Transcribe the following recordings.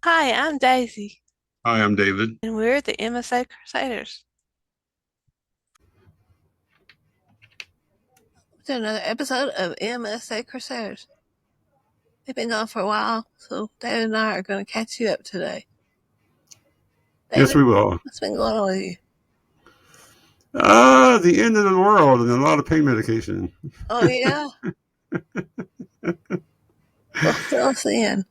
Hi, I'm Daisy, Hi, I'm David. and we're the MSA Crusaders. To another episode of MSA Crusaders. They've been gone for a while, so David and I are going to catch you up today. Yes, David, we will. what's been going on with you? The end of the world and a lot of pain medication. Oh, yeah? Well, fill us in.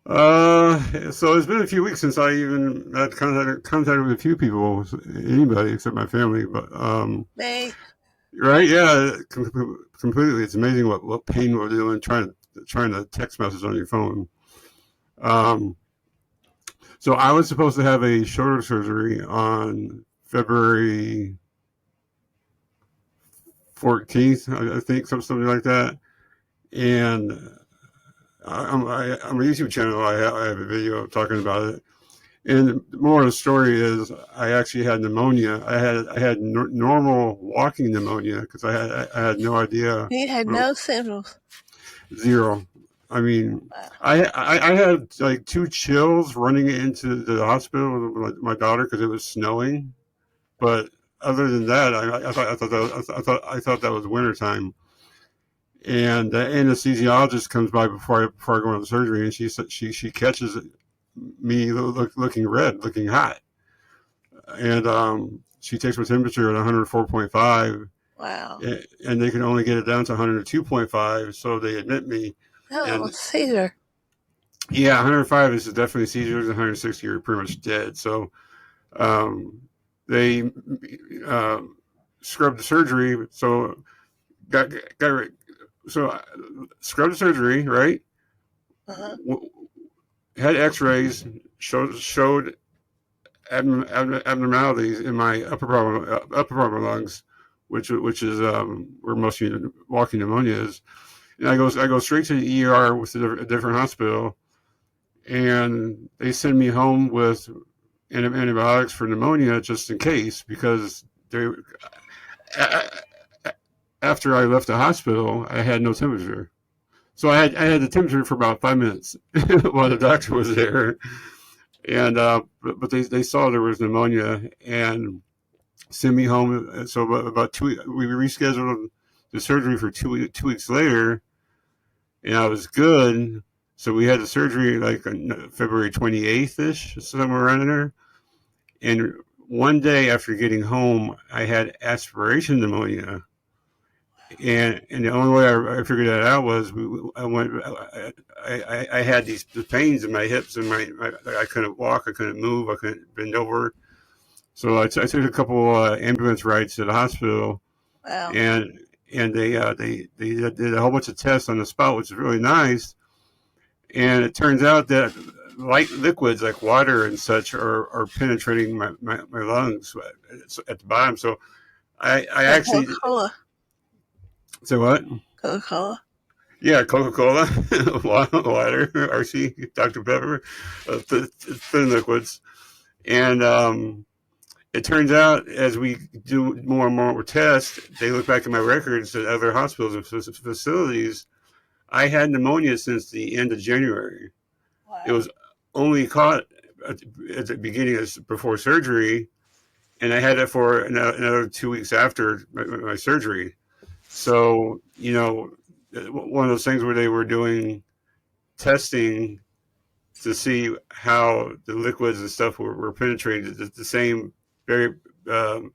So it's been a few weeks since I even had contact with a few people, anybody except my family. But Me? right, yeah, completely. It's amazing what pain will do in trying to text message on your phone. Um, so I was supposed to have a shoulder surgery on February 14th, I think, something like that, and I'm a YouTube channel. I have a video talking about it. And the moral of the story is, I actually had pneumonia. I had normal walking pneumonia because I had no idea. You had Well, no symptoms. zero. I mean, Wow. I had like two chills running into the hospital with my daughter because it was snowing. But other than that, I thought that was wintertime. And the anesthesiologist comes by before I go into the surgery, and she catches me looking red, looking hot, and she takes my temperature at 104.5, Wow. and they can only get it down to 102.5, so they admit me. Oh, And Caesar. yeah, 105 is definitely seizures, 160 you're pretty much dead. So um, they uh, scrubbed the surgery, got got so scrubbed the surgery, right? Uh-huh. Had X-rays, showed abnormalities in my upper part of my lungs, which is where most walking pneumonia is. And I go straight to the ER with a different hospital, and they send me home with antibiotics for pneumonia just in case, because they after I left the hospital, I had no temperature. So I had the temperature for about 5 minutes while the doctor was there, and but they saw there was pneumonia and sent me home. So about we rescheduled the surgery for 2 weeks later, and I was good. So we had the surgery like on February 28th ish, somewhere around there. And one day after getting home, I had aspiration pneumonia. And the only way I figured that out was I had these the pains in my hips and I couldn't walk, I couldn't move, I couldn't bend over. So I took a couple ambulance rides to the hospital, Wow. and they did a whole bunch of tests on the spot, which is really nice. And it turns out that light liquids like water and such are penetrating my lungs at the bottom. So I Like actually Coca-Cola. so what? Coca-Cola. Yeah, Coca Cola, water, RC, Dr Pepper, thin liquids, and it turns out as we do more and more tests, they look back at my records at other hospitals and facilities. I had pneumonia since the end of January. It Wow. was only caught at the beginning of before surgery, and I had it for another 2 weeks after my surgery. So one of those things where they were doing testing to see how the liquids and stuff were penetrated. The same very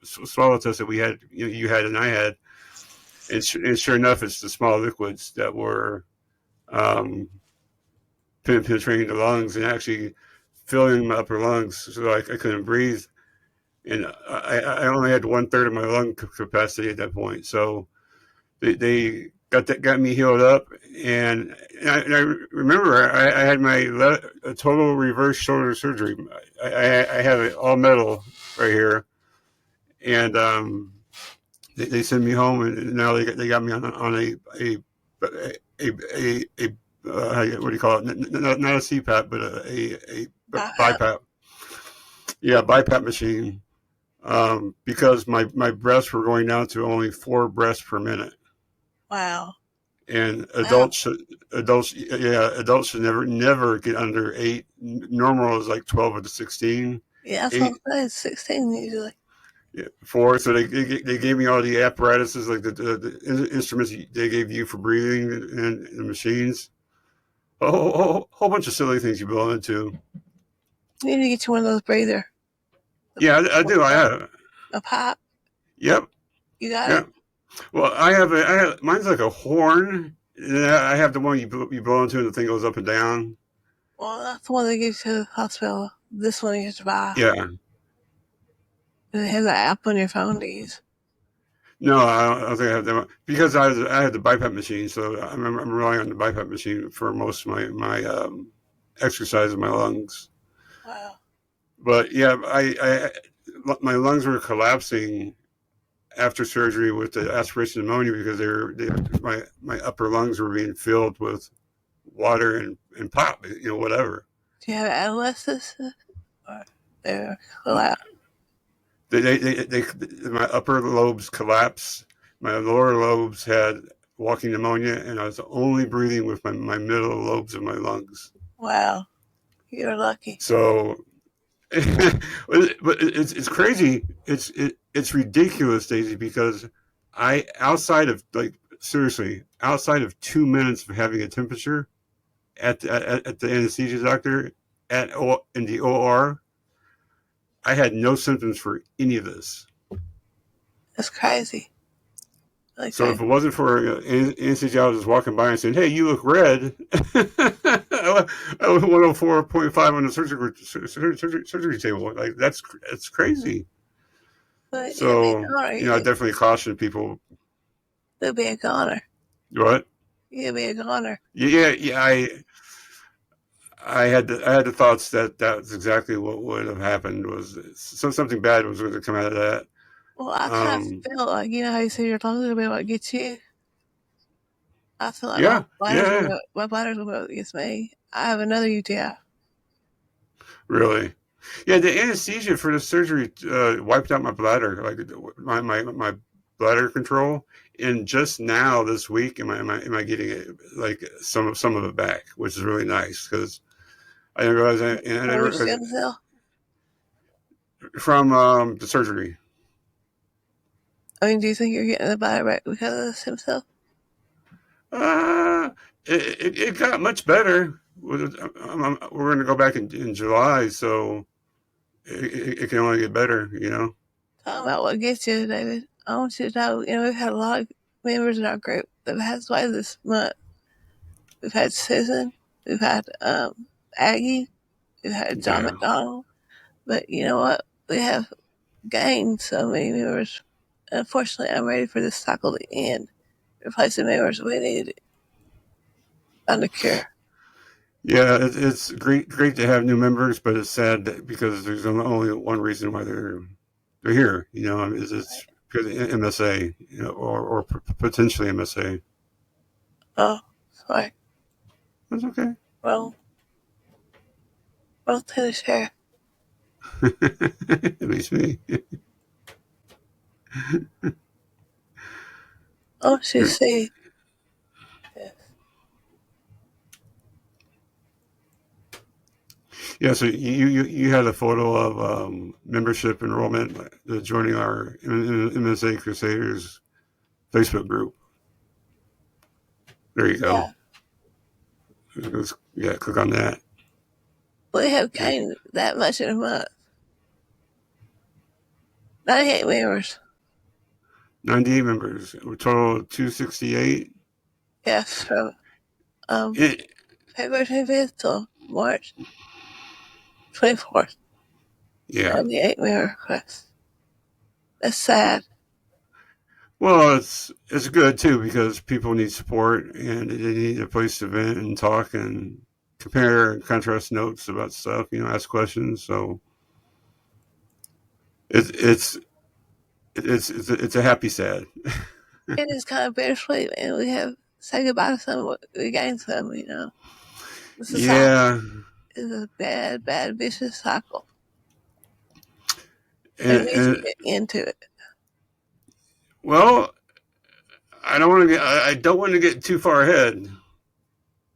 swallow test that we had, you had, and I had, and sure enough, it's the small liquids that were um, penetrating the lungs and actually filling my upper lungs, so I couldn't breathe. And I only had one third of my lung capacity at that point. So they got me healed up, and I remember I had my a total reverse shoulder surgery. I have it all metal right here, and they sent me home, and now they got me on a what do you call it? Not a CPAP, but a BiPAP. BiPAP. Yeah, BiPAP machine. Because my breaths were going down to only 4 breaths per minute. Wow. and Wow. adults should never get under 8. Normal is like 12 to 16. Yeah, that's what 8, I'm saying. It's 16 usually. yeah, 4. So they gave me all the apparatuses, like the instruments they gave you for breathing, and the machines. A whole bunch of silly things you blow into. You need to get you one of those breather. Yeah, I do. I have. A pop. Yep. You got it? Yep. Well, I have mine's like a horn. And I have the one you blow into and the thing goes up and down. Well, that's the one they give to the hospital. This one you have to buy. Yeah. And it has an app on your phone to use. No, I don't think I have that one because I had the BiPAP machine, so I'm relying on the BiPAP machine for most of my exercise of my lungs. Wow. But yeah, I my lungs were collapsing after surgery with the aspiration pneumonia because my upper lungs were being filled with water and pop, whatever. Do you have adolescents? Or they're collapsed? My upper lobes collapsed. My lower lobes had walking pneumonia, and I was only breathing with my middle lobes of my lungs. Wow. You're lucky. So, but it's crazy. It's ridiculous, Daisy, because outside of like seriously outside of 2 minutes of having a temperature at the anesthesia doctor in the OR, I had no symptoms for any of this. That's crazy. Really So if crazy. it wasn't for an anesthesiologist walking by and saying, "Hey, you look red," I was 104.5 on the surgery table. Like that's crazy. But you'll be a So goner. I definitely caution people. You'll be a goner. What? You'll be a goner. Yeah. I had the thoughts that that's exactly what would have happened. Was something bad was going to come out of that. Well, I kind of Um, feel like, you know how you say your lungs will be what gets you? I feel like yeah, yeah, my bladder's will be what gets me. I have another UTI. really. Yeah, the anesthesia for the surgery wiped out my bladder, like my bladder control. And just now this week, am I getting it, like some of it back, which is really nice because I didn't realize Another stem cell. from the surgery. I mean, do you think you're getting the bladder back because of the stem cell? Uh, it got much better. We're going to go back in July, so it can only get better. Talking about what gets you, David. I want you to know, we've had a lot of members in our group that have passed away this month. We've had Susan, we've had Aggie, we've had John Yeah. McDonald. But you know what? We have gained so many members. Unfortunately, I'm ready for this cycle to end. Replacing members we need on the cure. Yeah, it's great to have new members, but it's sad because there's only one reason why they're here. Is it's because of MSA, or potentially MSA. Oh, sorry. That's okay. Well, to the sheriff. At least me. Oh, she see. Yes. Yeah, so you had a photo of membership enrollment joining our MSA Crusaders Facebook group. There you go. Yeah. Yeah, click on that. We have gained that much in a month. 98 members. 98 members. A total of 268. Yes, from It, February 25th till March 24th. yeah. 98 member requests. That's sad. Well, it's good too because people need support and they need a place to vent and talk and compare and contrast notes about stuff. Ask questions. So it's it's a happy sad. It is kind of bittersweet, and we have said goodbye to some, we gained some, The society Yeah, is a bad, bad, vicious cycle. And and, we need to and get into it. well, I don't want to get too far ahead,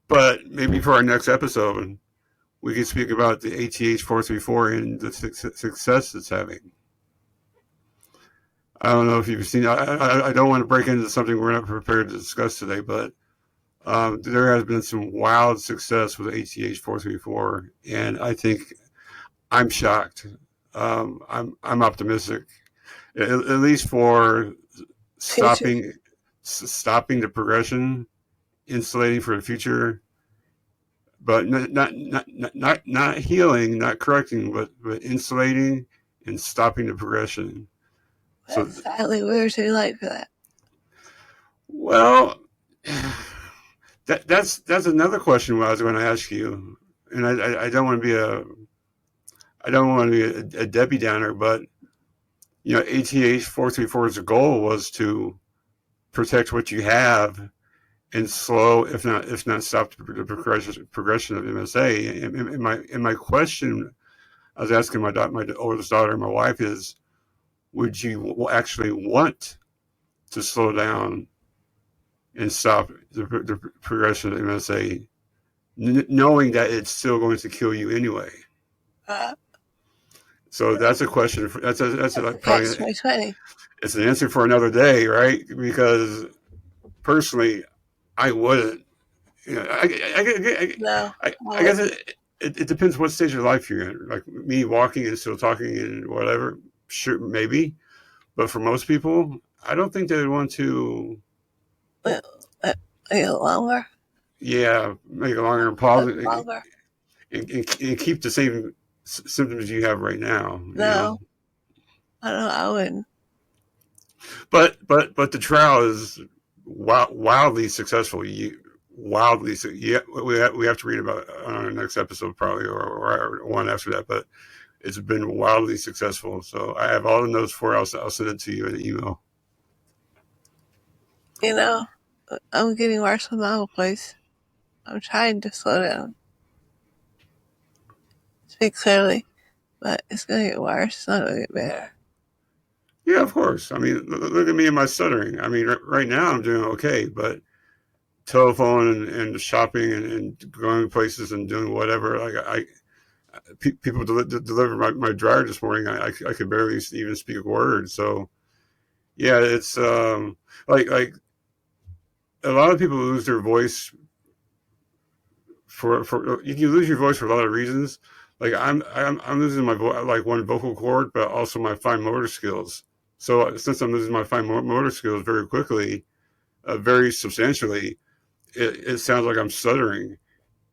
but maybe for our next episode, we can speak about the ATH-434 and the success it's having. I don't know if you've seen. I don't want to break into something we're not prepared to discuss today, but there has been some wild success with ATH-434, and I think I'm shocked. I'm optimistic, at least for Future. stopping the progression, insulating for the future, but not healing, not correcting, but insulating and stopping the progression. So, That's sadly we were too late for that. well, that's another question I was going to ask you, and I don't want to be a Debbie Downer, but ATH-434's goal was to protect what you have and slow, if not stop the progression of MSA. And my question I was asking my oldest daughter and my wife is, would you actually want to slow down and stop the progression of MSA, knowing that it's still going to kill you anyway? Uh, So that's a question. That's that's a probably catch 2020. it's an answer for another day, right? Because personally, I wouldn't. No, I guess it depends what stage of life you're in. Like me walking and still talking and whatever, sure, maybe. But for most people, I don't think they would want to. well, uh, longer, Yeah, make a longer pause longer. and keep the same symptoms you have right now. No, I don't know. I wouldn't. But the trial is wildly successful. Wildly, yeah. We have to read about it on our next episode probably, or one after that. But it's been wildly successful. So I have all the notes for it. I'll send it to you in an email. You know, I'm getting worse with my old place. I'm trying to slow down, speak clearly, but it's gonna get worse. It's not gonna get better. Yeah, of course. I mean, look at me and my stuttering. I mean, right now I'm doing okay, but telephone and shopping and going places and doing whatever. Like people delivered my dryer this morning. I could barely even speak a word. So yeah, it's like a lot of people lose their voice for you can lose your voice for a lot of reasons. Like I'm losing my voice, like one vocal cord, but also my fine motor skills. So since I'm losing my fine motor skills very quickly, very substantially, it sounds like I'm stuttering,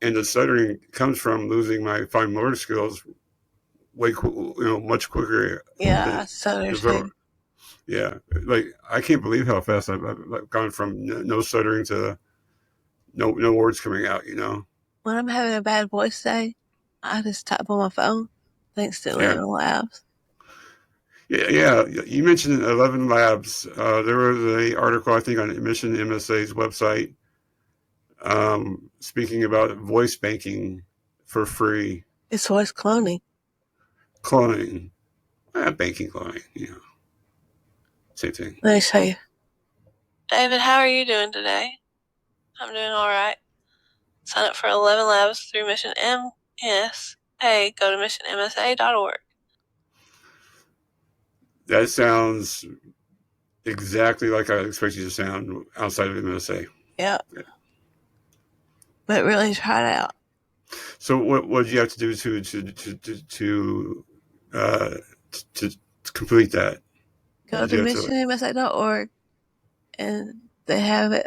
and the stuttering comes from losing my fine motor skills much quicker Yeah, than I stutter the too. yeah. Like I can't believe how fast I've gone from no stuttering to no words coming out. When I'm having a bad voice day, I just type on my phone. Thanks to Yeah. Living Labs. Yeah. You mentioned 11 Labs. There was a article I think on Mission MSA's website, speaking about voice banking for free, It's voice cloning. cloning, banking cloning. Same thing. Let me show you. David, how are you doing today? I'm doing all right. Sign up for 11 Labs through Mission MSA. Go to missionmsa.org. That sounds exactly like I expect you to sound outside of MSA. Yep. But really try it out. So what did you have to do uh, to complete that? Go Did to you have to? missionmsa.org and they have it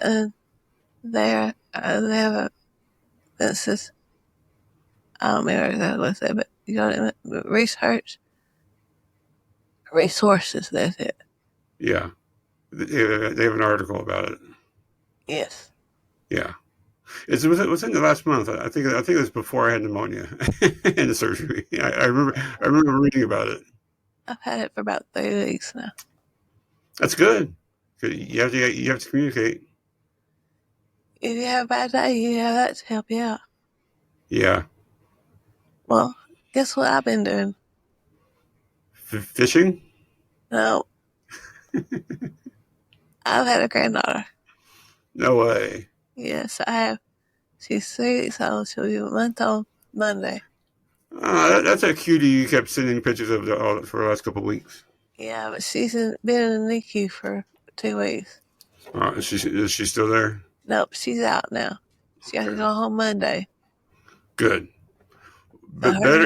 there. They have a census. I don't remember exactly what it said, but you go to research resources. That's it. Yeah, they have an article about it. Yes. Yeah, within the last month. I think it was before I had pneumonia and the surgery. I remember reading about it. I've had it for about 3 weeks now. That's good. You have to communicate. If you have a bad day, you have that to help you out. Yeah, Well, guess what I've been doing? fishing. No, I've had a granddaughter. No way. Yes, I have. She's 3 weeks old. She'll be a month old Monday. That's a cutie you kept sending pictures of for the last couple of weeks. Yeah, but been in the NICU for 2 weeks. Is she still there? Nope, she's out now. She has to go home Monday. Good. So But her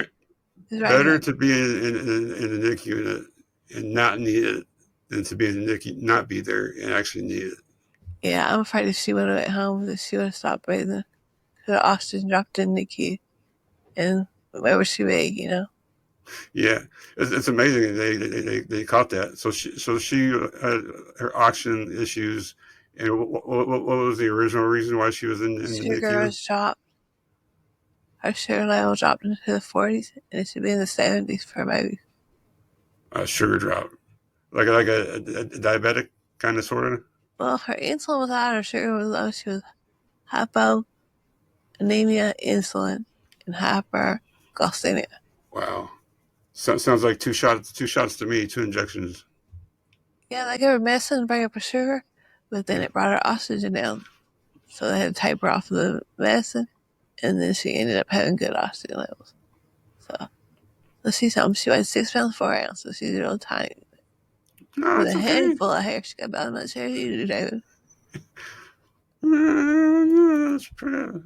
is right better here. to be in the NICU and not need it than to be in the NICU, not be there and actually need it. Yeah, I'm afraid if she would have went home, that she would have stopped breathing. Her oxygen dropped in the NICU, and where would she be? Yeah, it's amazing they caught that. So she had her oxygen issues, and what was the original reason why she was in the Sugar NICU? was dropped. Her sugar level dropped into the 40s, and it should be in the 70s for a baby. Sugar drop, like a diabetic kind of sort of. Well, her insulin was high, her sugar was low. She was hypoanemia, insulin, and hyperglycemia. Wow, sounds like two shots to me, two injections. Yeah, they gave her medicine to bring up her sugar, but then it brought her oxygen down. So they had to taper off the medicine, and then she ended up having good oxygen levels. So she's home. She weighs 6 pounds 4 ounces. She's real tiny. No, With it's a head okay. full of hair. She got about as much hair as you do, David. It's pretty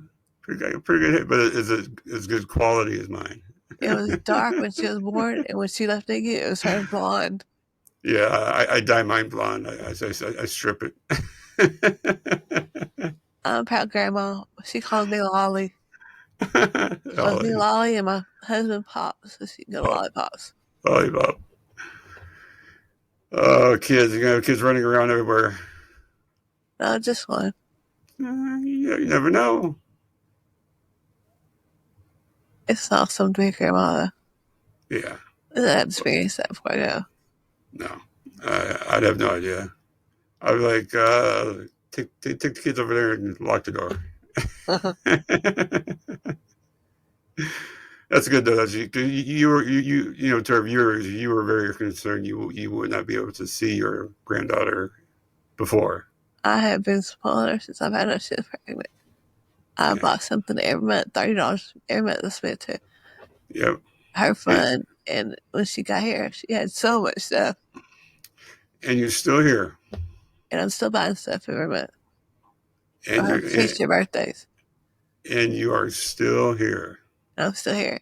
good hit, but it's as good quality as mine. It was dark when she was born, and when she left Iggy, it was turned blonde. Yeah, I dye mine blonde. I strip it. I'm proud grandma. She calls me Lolly. She calls Oh, me Lolly, and my husband Pops, so she can go to Lollipops. lollipop. Oh, kids! You have kids running around everywhere. No, just one. You never know. It's awesome to be a grandma, Yeah, though. I have experienced that before I go. no, I'd have no idea. I'd be like, take the kids over there and lock the door. That's good though. You were to our viewers, you were very concerned you would not be able to see your granddaughter before. I have been spoiled her since I've had her. She was pregnant. I Yeah. bought something every month, $30 every month to spend to Yep. her And, fun. And when she got here, she had so much stuff, and you're still here, and I'm still buying stuff every month for and her you're future birthdays. and you are still here. And I'm still here.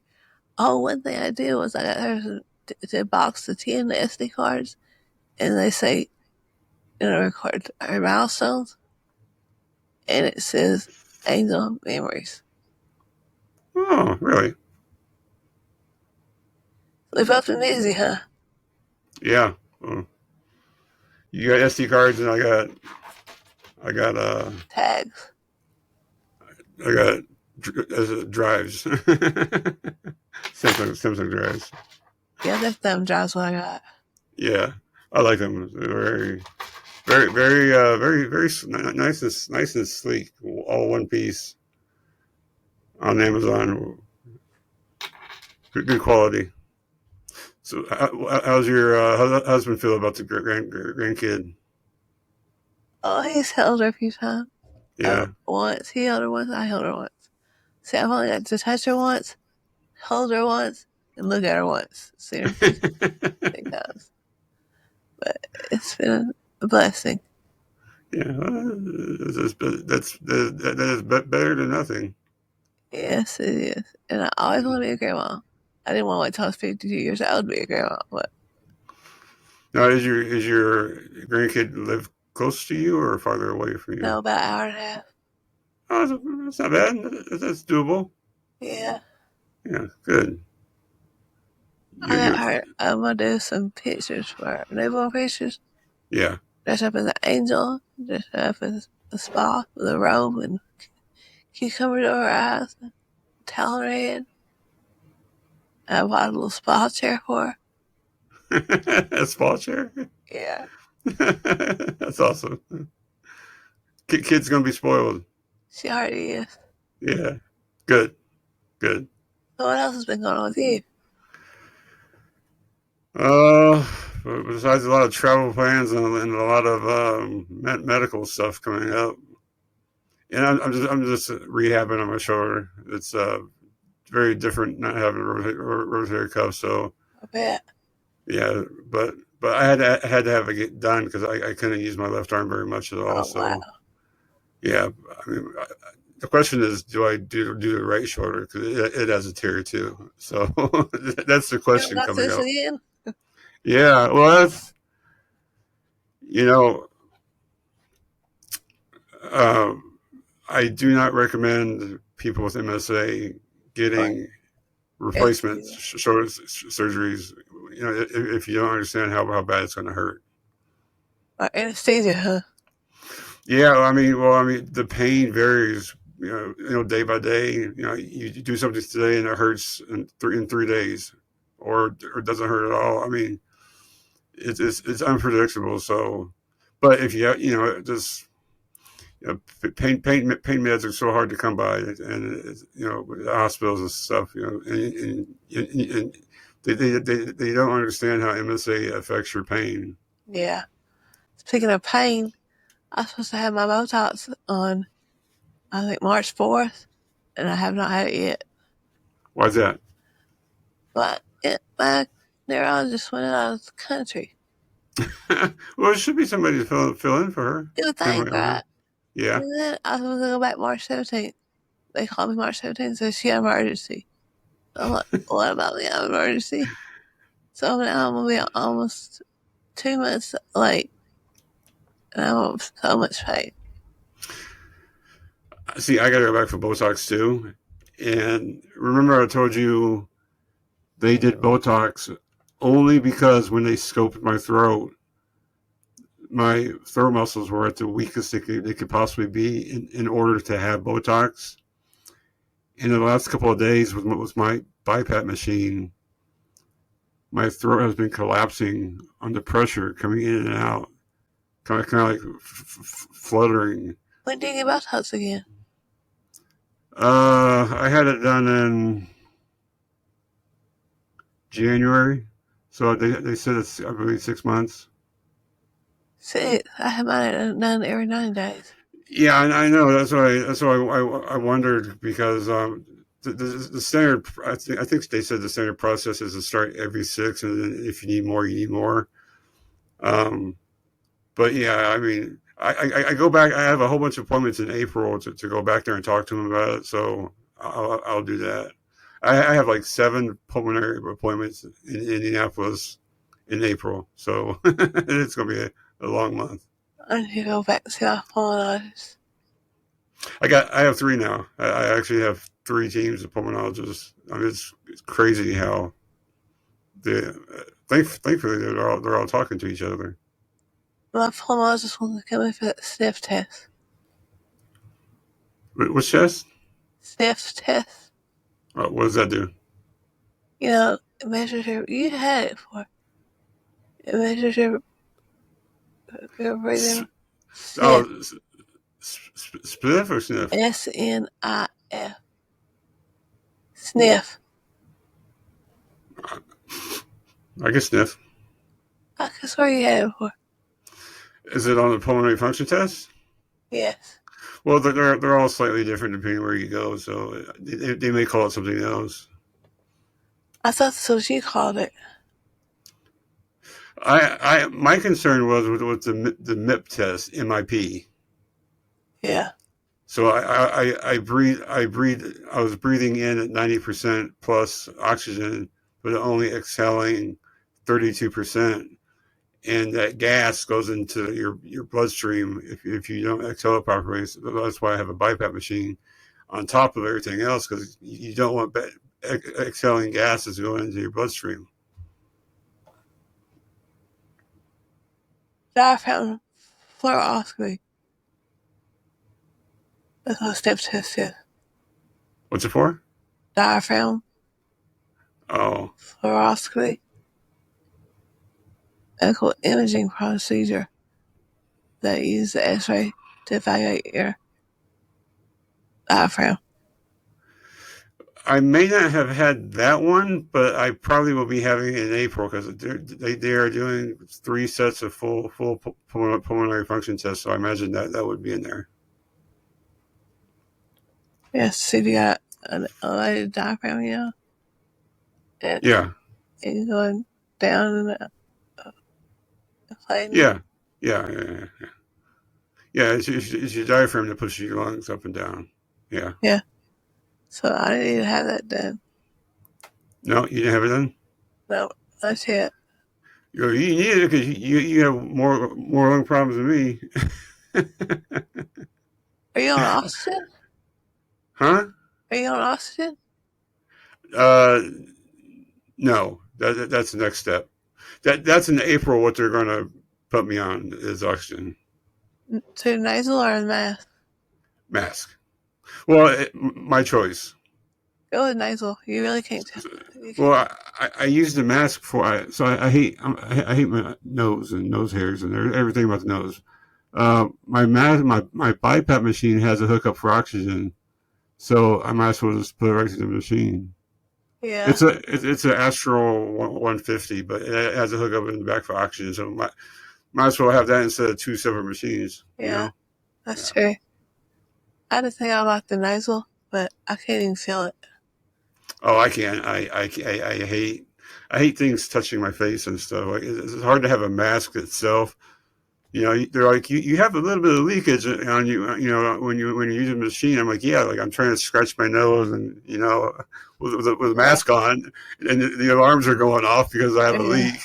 Oh, one thing I did was I got her to box the 10 SD cards, and they say, record her milestones, and it says Angel Memories. Oh, really? They both been easy, huh? Yeah. Well, you got SD cards, and I got Tags. I got drives. Samsung drives. Yeah, that thumb drive's what I got. Yeah, I like them. They're very nice and sleek. All one piece on Amazon. Good quality. So, how's your husband feel about the grandkid? Oh, he's held her a few times. Yeah. Once. He held her once, I held her once. See, I've only got to touch her once, hold her once, and look at her once. See her face 3 times. But it's been a blessing. Yeah, that is better than nothing. Yes, it is. And I always want to be a grandma. I didn't want to wait till I was 52 years old to be a grandma, but Now, is your grandkid live close to you or farther away from you? no, about an hour and a half. Oh, that's not bad. That's doable. Yeah. Yeah, good. I You're, got you're her. I'm going to do some pictures for her. Newborn pictures. yeah. Dress up as an angel. Dress up as a spa with a robe and cucumbers over her eyes. Towel in her head. I bought a little spa chair for her. A spa chair. Yeah. That's awesome. Kid's gonna be spoiled. She already is. Yeah, good, good. So what else has been going on with you? Uh, besides a lot of travel plans and a lot of medical stuff coming up. And I'm just rehabbing on my shoulder. It's very different not having a rotator cuff. So I bet. yeah, but I had to have it get done because I couldn't use my left arm very much at all. Oh, wow. So yeah, I mean, the question is, do I do the right shoulder because it has a tear too? So that's the You question got coming this up. again? Yeah, well, that's you know, uh, I do not recommend people with MSA Or getting replacement anesthesia? shoulder surgeries. If you don't understand how bad it's going to hurt. Or anesthesia, huh? Yeah, I mean, the pain varies. Day by day. You do something today and it hurts in 3 days, or doesn't hurt at all. I mean, it's unpredictable. So, but if just pain meds are so hard to come by, and with the hospitals and stuff, and they don't understand how MSA affects your pain. Yeah. Speaking of pain, I was supposed to have my Botox on, I think, March 4th, and I have not had it yet. Why's that? But my neurologist went out of the country. Well, it should be somebody to fill in for her. You would Him think, or her. right? Yeah. And then I was going to go back March 17th. They called me March 17th and said she had an emergency. I'm like, what about the emergency? So now I'm going to be almost 2 months late, and I'm in so much pain. See, I got to go back for Botox too. And remember, I told you they did Botox only because when they scoped my throat muscles were at the weakest they could possibly be in order to have Botox. In the last couple of days with my BiPAP machine, my throat has been collapsing under pressure, coming in and out, kind of like fluttering. When did you get Botox again? I had it done in January, so they said it's I believe 6 months. See, I have mine done every 90 days. Yeah, I know. That's why I wondered because the standard. I think they said the standard process is to start every 6, and then if you need more, you need more. Um, but yeah, I mean, I go back. I have a whole bunch of appointments in April to go back there and talk to them about it. So I'll do that. I have like 7 pulmonary appointments in Indianapolis in April, so it's gonna be a long month. I need to go back to see my pulmonologist. I have 3 now. I actually have 3 teams of pulmonologists. I mean, it's crazy how they thankfully they're all talking to each other. My pulmonologist wants to come in for that sniff test. What's chest? Sniff test. What does that do? It measures you had it before. It measures your breathing. Sniff. Oh, spliff or sniff? SNIF. Sniff. I guess sniff. I could swear you had it before. Is it on the pulmonary function test? Yes. Well, they're all slightly different depending where you go, so they may call it something else. I thought that's what you called it. My concern was with the MIP test, MIP. Yeah. So I was breathing in at 90% plus oxygen, but only exhaling 32%. And that gas goes into your bloodstream if you don't exhale it properly. So that's why I have a BiPAP machine on top of everything else, because you don't want exhaling gases going into your bloodstream. Diaphragm fluoroscopy. That's what a sniff test is. What's it for? Diaphragm Oh, fluoroscopy. Medical imaging procedure that uses the X-ray to evaluate your diaphragm. I may not have had that one, but I probably will be having it in April because they are doing 3 sets of full pulmonary function tests. So I imagine that would be in there. Yeah, see if you got an elevated diaphragm, and Yeah, it's going down and inflating. yeah, yeah. Yeah, it's your diaphragm that pushes your lungs up and down. Yeah. Yeah, so I didn't need to have that done. No, you didn't have it done. No, that's it. You need it because you have more lung problems than me. Are you on oxygen? Huh? Are you on oxygen? Uh, no. That's the next step. That's in April. What they're going to put me on is oxygen To nasal or mask? mask. Well, my choice. Go with nasal. You really can't tell. You Well, can't. I use the mask for I hate I hate my nose and nose hairs and everything about the nose. My mask my BiPAP machine has a hookup for oxygen, so I might as well just put it right to the machine. Yeah, It's an Astral 150, but it has a hookup in the back for oxygen, so might as well have that instead of two separate machines. You yeah, know? that's Yeah. true. I just think I like the nasal, but I can't even feel it. Oh, I can't. I hate things touching my face and stuff. Like it's hard to have a mask itself. You know, they're like you have a little bit of leakage on you. You know, when you use a machine, I'm like, yeah, like I'm trying to scratch my nose and with a Yeah, mask on, and the alarms are going off because I have a yeah. leak.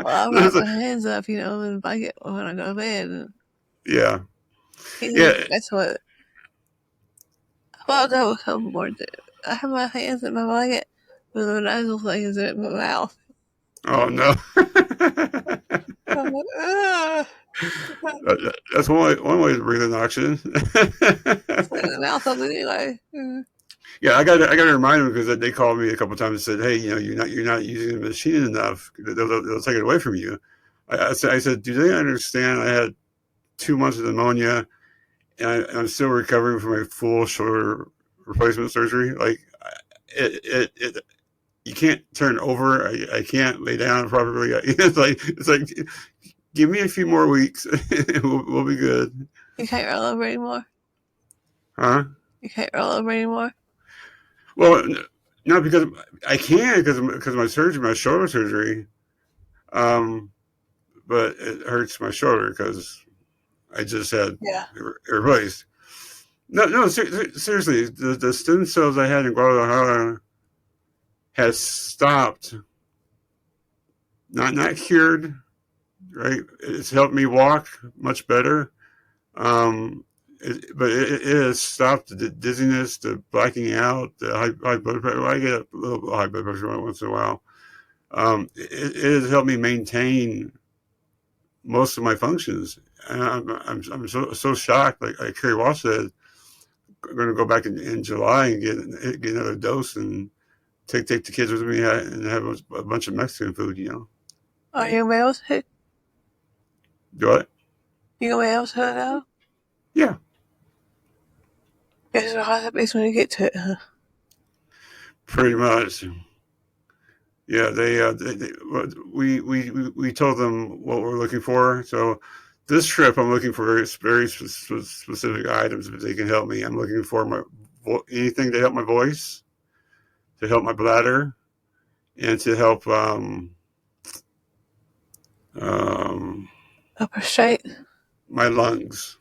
Well, I wrap my hands up, in a blanket when I go to bed, and Yeah, he, yeah. that's what. Well, that was a couple more. I have my hands in my blanket with the nasal things in my mouth. Oh no. I'm like, ugh. That's one way to breathe in oxygen. Clean the mouth up anyway. Yeah, I got to remind them because they called me a couple of times and said, "Hey, you're not using the machine enough. They'll take it away from you." I said, "Do they understand? I had 2 months of pneumonia, and I'm still recovering from a full shoulder replacement surgery. Like, it you can't turn over. I can't lay down properly. It's like give me a few more weeks, and we'll be good, You can't roll over anymore. huh?" You can't roll over anymore. Well, no, because I can because my shoulder surgery. Um, but it hurts my shoulder because I just had Yeah. it replaced. No, seriously, the stem cells I had in Guadalajara has stopped, not cured. Right, it's helped me walk much better. But it has stopped the dizziness, the blacking out, the high blood pressure. I get a little high blood pressure once in a while. It has helped me maintain most of my functions. And I'm so shocked. Like Kerry Walsh said, I'm going to go back in July and get another dose and take the kids with me and have a bunch of Mexican food. Are you gonna be able to? Do what? You gonna be able to now? Yeah, Guess it'll have to be when you get to it, huh? pretty much. Yeah, we told them what we're looking for. So this trip, I'm looking for very specific items if they can help me. I'm looking for anything to help my voice, to help my bladder, and to help um, Upper straight. my lungs.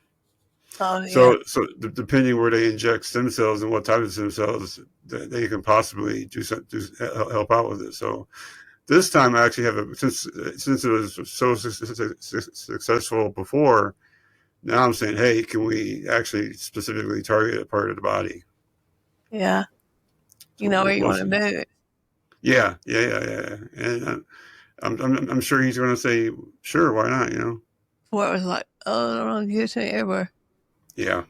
Oh yeah, So depending where they inject stem cells and what type of stem cells, they can possibly help out with it. So this time I actually have since it was so successful before. Now I'm saying, hey, can we actually specifically target a part of the body? yeah. You So know where you we'll want to see. do it. Yeah. And I'm sure he's going to say, sure, why not? Before it was like, oh, I don't know, give it to me everywhere. Yeah,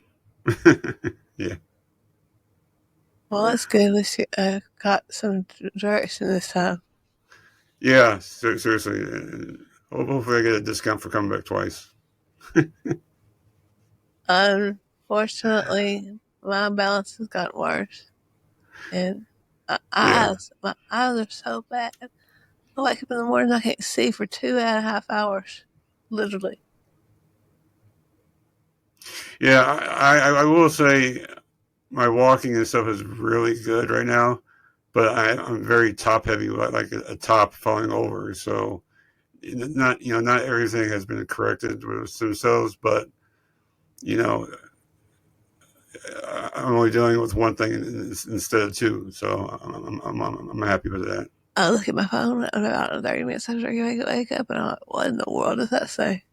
yeah, Well, that's good. At least you got some direction this time. yeah. Seriously, hopefully I get a discount for coming back twice. Unfortunately, my balance has gotten worse, and Yeah, my eyes are so bad. I wake up in the morning, I can't see for 2.5 hours, literally. yeah. I will say my walking and stuff is really good right now, but I'm very top heavy, like a top falling over. So not not everything has been corrected with stem cells, but you know I'm only dealing with one thing instead of two, so I'm happy with that. I look at my phone and about 30 minutes after I wake up, and I'm like, what in the world does that say?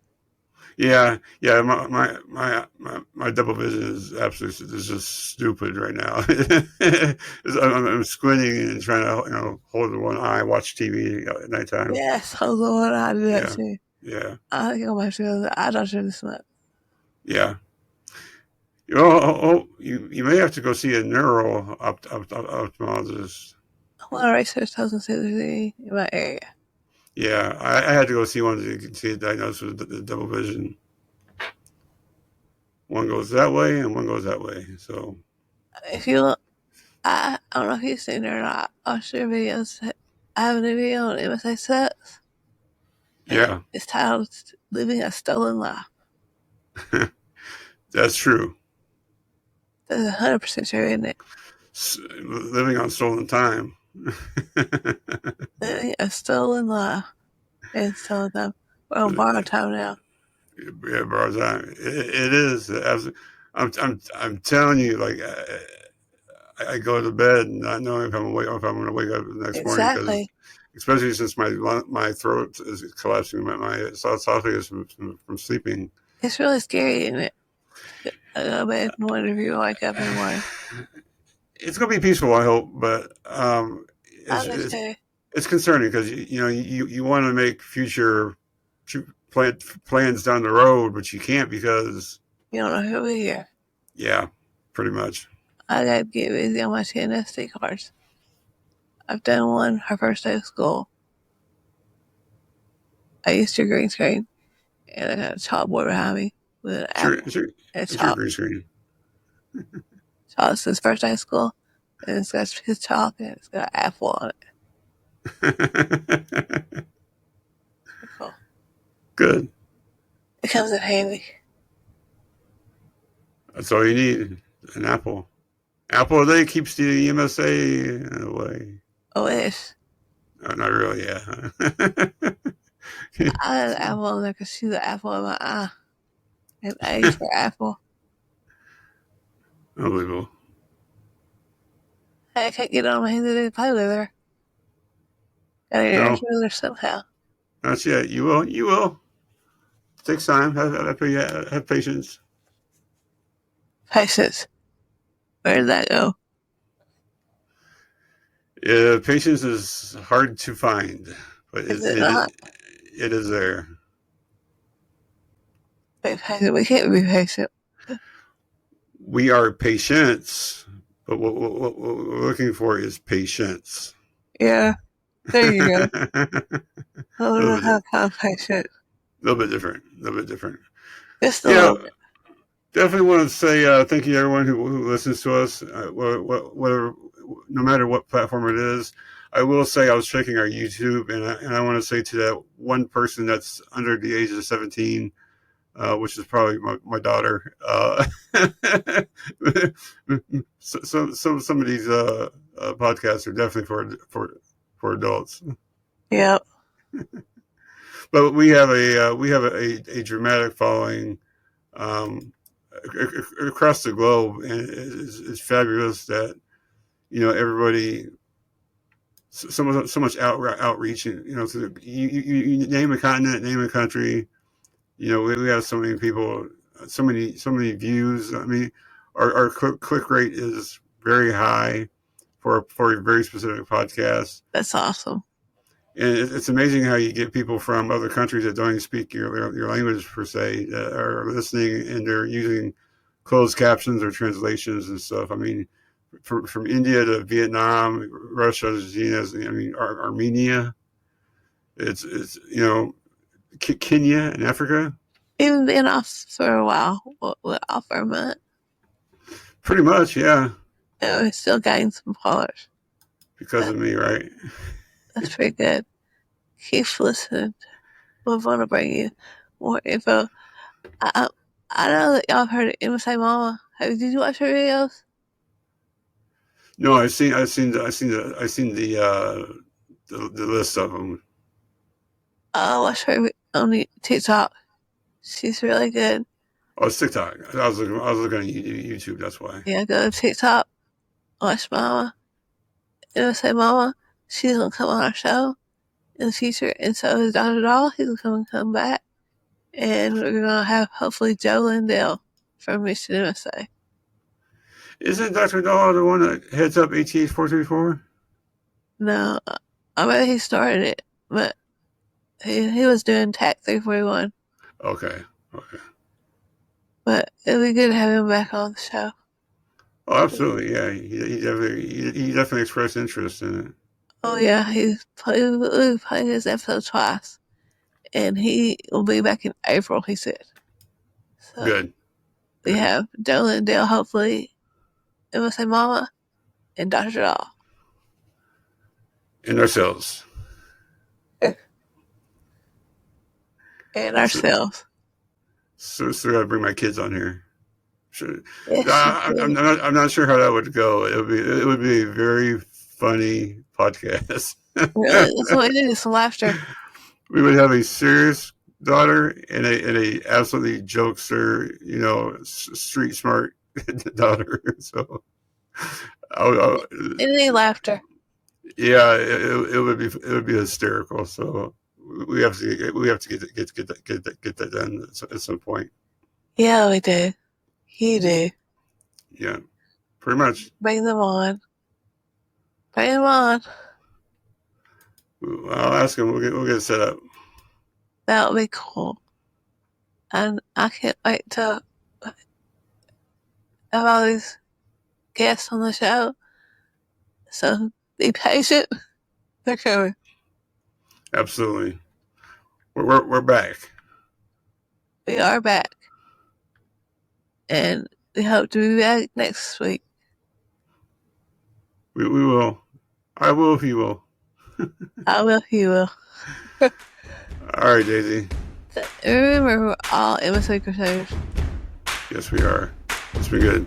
Yeah, yeah. My double vision is absolutely is just stupid right now. I'm squinting and trying to hold one eye, watch TV at nighttime. Yes, oh Lord, I do that Yeah, too. yeah, I think I'm going to go to the eye doctor this month. yeah. You may have to go see a ophthalmologist. Well, I researched those and see if there's any in my area. Yeah, I had to go see one to see a diagnosis with the double vision. One goes that way and one goes that way. So If you look, I don't know if you've seen it or not. I'll share videos. I have a new video on MSA Sucks, and yeah, it's titled Living a Stolen Life. that's true. That's 100% true, isn't it? Living on stolen time. Living a stolen life. And stolen time. We're on borrowed time now. Yeah, bro, it is. I'm telling you, like I go to bed not knowing if I'm going to wake up the next morning because, Exactly. especially since my throat is collapsing, my esophagus from sleeping. It's really scary, isn't it? I go to bed and wonder if you wake up in the morning. It's going to be peaceful, I hope, but I it's do it's, too. it's concerning because you want to make future plans down the road, but you can't because You don't know who'll be here. yeah, pretty much. I gotta get busy on my TNSD cards. I've done one her first day of school. I used your green screen, and I got a chalkboard behind me with an Sure, apple sure. and It's your chalk. green screen. Chalk since first day of school, and it's got his chalk and it's got an apple on it. Cool. Good. It comes in handy. That's all you need. An apple. Apple a day keeps the MSA away. I wish No, not really. Yeah. I had an apple and I could see the apple in my eye. And A for apple. Unbelievable. Hey, I can't get on my hands to play with her. Gotta No, interact with her somehow. not yet. You will. You will. It takes time. Have patience. Patience. Where did that go? Yeah, patience is hard to find, but Is it not? it is there. Be patient. We can't be patient. We are patients, but what we're looking for is patience. Yeah, there you go. a I don't know little how bit, to call patient. little bit different. A little bit different. Just a Yeah, little bit. definitely want to say thank you to everyone who listens to us, whatever, no matter what platform it is. I will say I was checking our YouTube, and I want to say to that one person that's under the age of 17, which is probably my daughter. Some of these podcasts are definitely for adults, Yep. but we have a dramatic following um, across the globe, and it's fabulous that everybody so much outreach, and so you name a continent, name a country. We have so many people, so many views. I mean, our click rate is very high for a very specific podcast. That's awesome. And it's amazing how you get people from other countries that don't even speak your language per se that are listening, and they're using closed captions or translations and stuff. I mean, from India to Vietnam, Russia, I mean, Armenia. It's Kenya in Africa. Even being off for a while, off for a month, Pretty much, yeah, we still gained some followers. because of me, right? That's pretty good. Keep listening. We want to bring you more info. I, I know that y'all have heard of MSA Mama. Did you watch her videos? No, I've seen the list of them. Watch her on TikTok. She's really good. Oh, it's TikTok. I was looking at YouTube. That's why. Yeah, go to TikTok. Watch Mama. It'll say Mama. She's gonna come on our show in the future, and so is Dr. Doll. He's gonna come back, and we're gonna have hopefully Joe Lindell from Mission MSA. Isn't Dr. Dollar the one that heads up ATH 434? No, I bet he started it, but he was doing TAC 341. Okay. Okay. But it'd be good to have him back on the show. Oh, absolutely. Yeah. He definitely expressed interest in it. Oh yeah, we played his episode twice, and he will be back in April. He said. So Good. we Good. have Joe Lindell, hopefully, MSA Mama, and Dr. Doll. And ourselves. And So, ourselves. so I gotta bring my kids on here. Sure. Yes, you I'm do. not. I'm not sure how that would go. It would be a very funny podcast. Really, that's what we need is some laughter. We would have a serious daughter and a absolutely jokester, street smart daughter. So, It need laughter. yeah, it would be hysterical. So we have to get that done at some point. Yeah, we do. You do. Yeah, pretty much. Bring them on. Bring them on. I'll ask him. We'll get it set up. That would be cool. And I can't wait to have all these guests on the show. So be patient. They're coming. Absolutely. We're back. We are back. And we hope to be back next week. We will. I will if you will. I will, you will. All right, Daisy. Remember, we're all MSA Crusaders. Yes, we are. It's been good.